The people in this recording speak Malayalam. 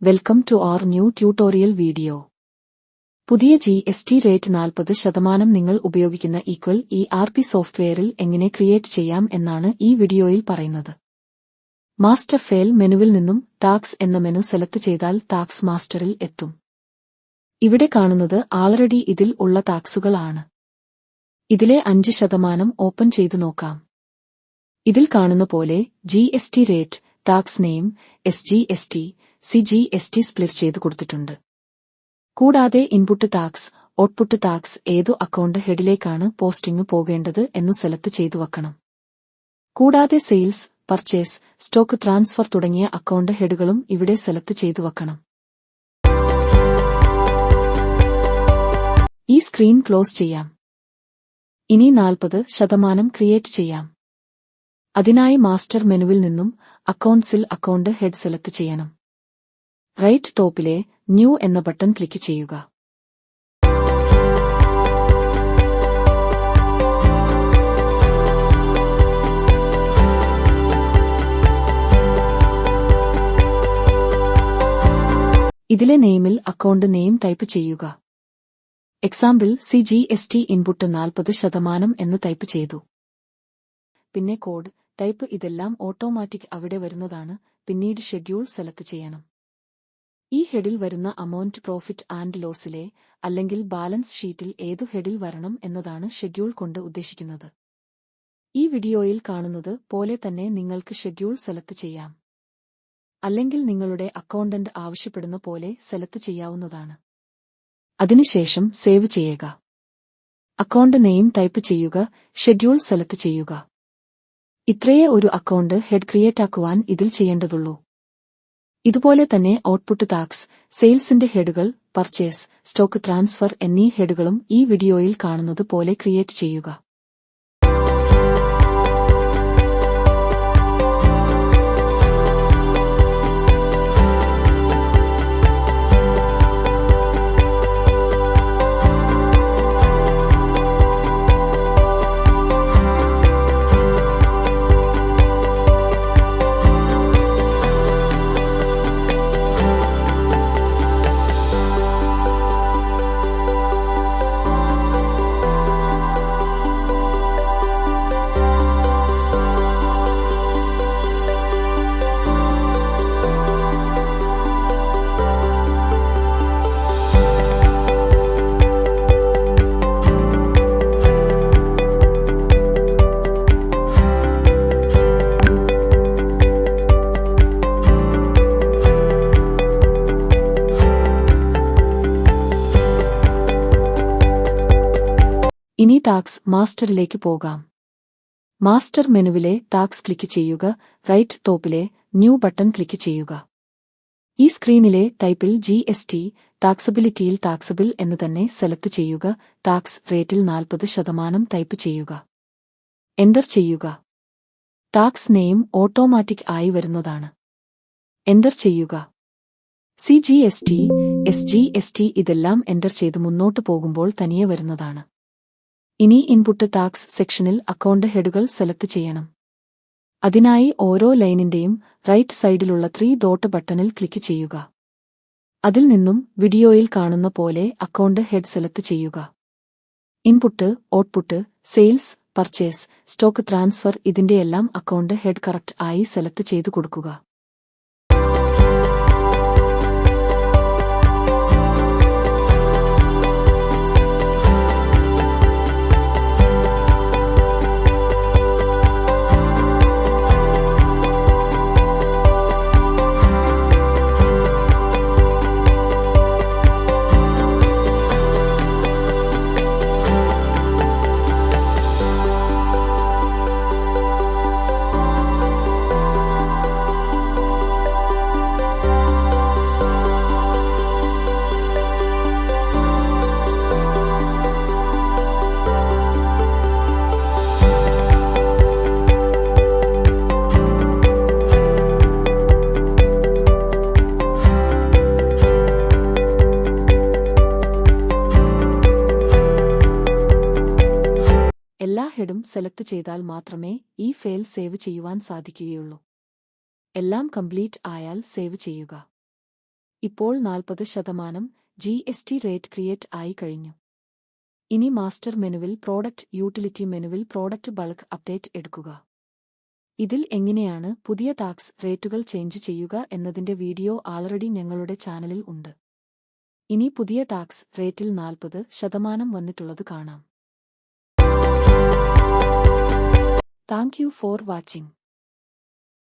Welcome to our new tutorial video. പുതിയ GST റേറ്റ് 40% നിങ്ങൾ ഉപയോഗിക്കുന്ന ERP സോഫ്റ്റ്വെയറിൽ എങ്ങനെ ക്രിയേറ്റ് ചെയ്യാം എന്നാണ് ഈ വീഡിയോയിൽ പറയുന്നത്. മാസ്റ്റർ ഫയൽ മെനുവിൽ നിന്നും ടാക്സ് എന്ന മെനു സെലക്ട് ചെയ്താൽ ടാക്സ് മാസ്റ്ററിൽ എത്തും. ഇവിടെ കാണുന്നത് ആൾറെഡി ഇതിൽ ഉള്ള ടാക്സുകൾ ആണ്. ഇതിലെ 5% ഓപ്പൺ ചെയ്തു നോക്കാം. ഇതിൽ കാണുന്ന പോലെ GST rate, tax name, SGST, CGST split ചെയ്തു കൊടുത്തിട്ടുണ്ട്. കൂടാതെ ഇൻപുട്ട് ടാക്സ്, ഔട്ട്പുട്ട് ടാക്സ് ഏതു അക്കൗണ്ട് ഹെഡിലേക്കാണ് പോസ്റ്റിംഗ് പോകേണ്ടത് എന്നു സെലക്ട് ചെയ്തു വയ്ക്കണം. കൂടാതെ സെയിൽസ്, പർച്ചേസ്, സ്റ്റോക്ക് ട്രാൻസ്ഫർ തുടങ്ങിയ അക്കൗണ്ട് ഹെഡുകളും ഇവിടെ സെലക്ട് ചെയ്തു വയ്ക്കണം. ഈ സ്ക്രീൻ ക്ലോസ് ചെയ്യാം. ഇനി 40% ക്രിയേറ്റ് ചെയ്യാം. അതിനായി മാസ്റ്റർ മെനുവിൽ നിന്നും അക്കൗണ്ട്സിൽ അക്കൗണ്ട് ഹെഡ് സെലക്ട് ചെയ്യണം. റൈറ്റ് ടോപ്പിലെ ന്യൂ എന്ന ബട്ടൺ ക്ലിക്ക് ചെയ്യുക. ഇതിലെ നെയിമിൽ അക്കൗണ്ട് നെയിം ടൈപ്പ് ചെയ്യുക. എക്സാമ്പിൾ CGST ഇൻപുട്ട് 40% എന്ന് ടൈപ്പ് ചെയ്തു. പിന്നെ കോഡ്, ടൈപ്പ് ഇതെല്ലാം ഓട്ടോമാറ്റിക് അവിടെ വരുന്നതാണ്. പിന്നീട് ഷെഡ്യൂൾ സെലക്ട് ചെയ്യണം. ഈ ഹെഡിൽ വരുന്ന അമൗണ്ട് പ്രോഫിറ്റ് ആൻഡ് ലോസിലെ അല്ലെങ്കിൽ ബാലൻസ് ഷീറ്റിൽ ഏതു ഹെഡിൽ വരണം എന്നതാണ് ഷെഡ്യൂൾ കൊണ്ട് ഉദ്ദേശിക്കുന്നത്. ഈ വീഡിയോയിൽ കാണുന്നത് പോലെ തന്നെ നിങ്ങൾക്ക് ഷെഡ്യൂൾ സെലക്ട് ചെയ്യാം. അല്ലെങ്കിൽ നിങ്ങളുടെ അക്കൗണ്ടന്റ് ആവശ്യപ്പെടുന്ന പോലെ സെലക്ട് ചെയ്യാവുന്നതാണ്. അതിനുശേഷം സേവ് ചെയ്യുക. അക്കൗണ്ട് നെയിം ടൈപ്പ് ചെയ്യുക, ഷെഡ്യൂൾ സെലക്ട് ചെയ്യുക. ഇത്രയേ ഒരു അക്കൗണ്ട് ഹെഡ് ക്രിയേറ്റ് ആക്കുവാൻ ഇതിൽ ചെയ്യേണ്ടതുള്ളൂ. ഇതുപോലെ തന്നെ ഔട്ട്പുട്ട് ടാക്സ്, സെയിൽസിന്റെ ഹെഡുകൾ, പർച്ചേസ്, സ്റ്റോക്ക് ട്രാൻസ്ഫർ എന്നീ ഹെഡുകളും ഈ വീഡിയോയിൽ കാണുന്നത് പോലെ ക്രിയേറ്റ് ചെയ്യുക. ഇനി ടാക്സ് മാസ്റ്ററിലേക്ക് പോകാം. മാസ്റ്റർ മെനുവിലെ ടാക്സ് ക്ലിക്ക് ചെയ്യുക. റൈറ്റ് ടോപ്പിലെ ന്യൂ ബട്ടൺ ക്ലിക്ക് ചെയ്യുക. ഈ സ്ക്രീനിലെ ടൈപ്പിൽ GST, ടാക്സബിലിറ്റിയിൽ ടാക്സബിൾ എന്ന് തന്നെ സെലക്ട് ചെയ്യുക. ടാക്സ് റേറ്റിൽ 40% ടൈപ്പ് ചെയ്യുക. എന്റർ ചെയ്യുക. ടാക്സ് നെയിം ഓട്ടോമാറ്റിക് ആയി വരുന്നതാണ്. എന്റർ ചെയ്യുക. CGST, SGST ഇതെല്ലാം എന്റർ ചെയ്ത് മുന്നോട്ട് പോകുമ്പോൾ തനിയെ വരുന്നതാണ്. ഇനി ഇൻപുട്ട് ടാക്സ് സെക്ഷനിൽ അക്കൗണ്ട് ഹെഡുകൾ സെലക്ട് ചെയ്യണം. അതിനായി ഓരോ ലൈനിന്റെയും റൈറ്റ് സൈഡിലുള്ള 3 ഡോട്ട് ബട്ടണിൽ ക്ലിക്ക് ചെയ്യുക. അതിൽ നിന്നും വീഡിയോയിൽ കാണുന്ന പോലെ അക്കൗണ്ട് ഹെഡ് സെലക്ട് ചെയ്യുക. Input, output, sales, purchase, stock transfer ഇതിന്റെയെല്ലാം അക്കൗണ്ട് ഹെഡ് കറക്റ്റ് ആയി സെലക്ട് ചെയ്തു കൊടുക്കുക. എല്ലാ ഹെഡും സെലക്ട് ചെയ്താൽ മാത്രമേ ഈ ഫയൽ സേവ് ചെയ്യുവാൻ സാധിക്കുകയുള്ളൂ. എല്ലാം കംപ്ലീറ്റ് ആയാൽ സേവ് ചെയ്യുക. ഇപ്പോൾ 40% GST റേറ്റ് ക്രിയേറ്റ് ആയി കഴിഞ്ഞു. ഇനി മാസ്റ്റർ മെനുവിൽ പ്രോഡക്റ്റ് യൂട്ടിലിറ്റി മെനുവിൽ പ്രോഡക്റ്റ് ബൾക്ക് അപ്ഡേറ്റ് എടുക്കുക. ഇതിൽ എങ്ങനെയാണ് പുതിയ ടാക്സ് റേറ്റുകൾ ചേഞ്ച് ചെയ്യുക എന്നതിന്റെ വീഡിയോ ആൾറെഡി ഞങ്ങളുടെ ചാനലിൽ ഉണ്ട്. ഇനി പുതിയ ടാക്സ് റേറ്റിൽ 40% വന്നിട്ടുള്ളത് കാണാം. Thank you for watching.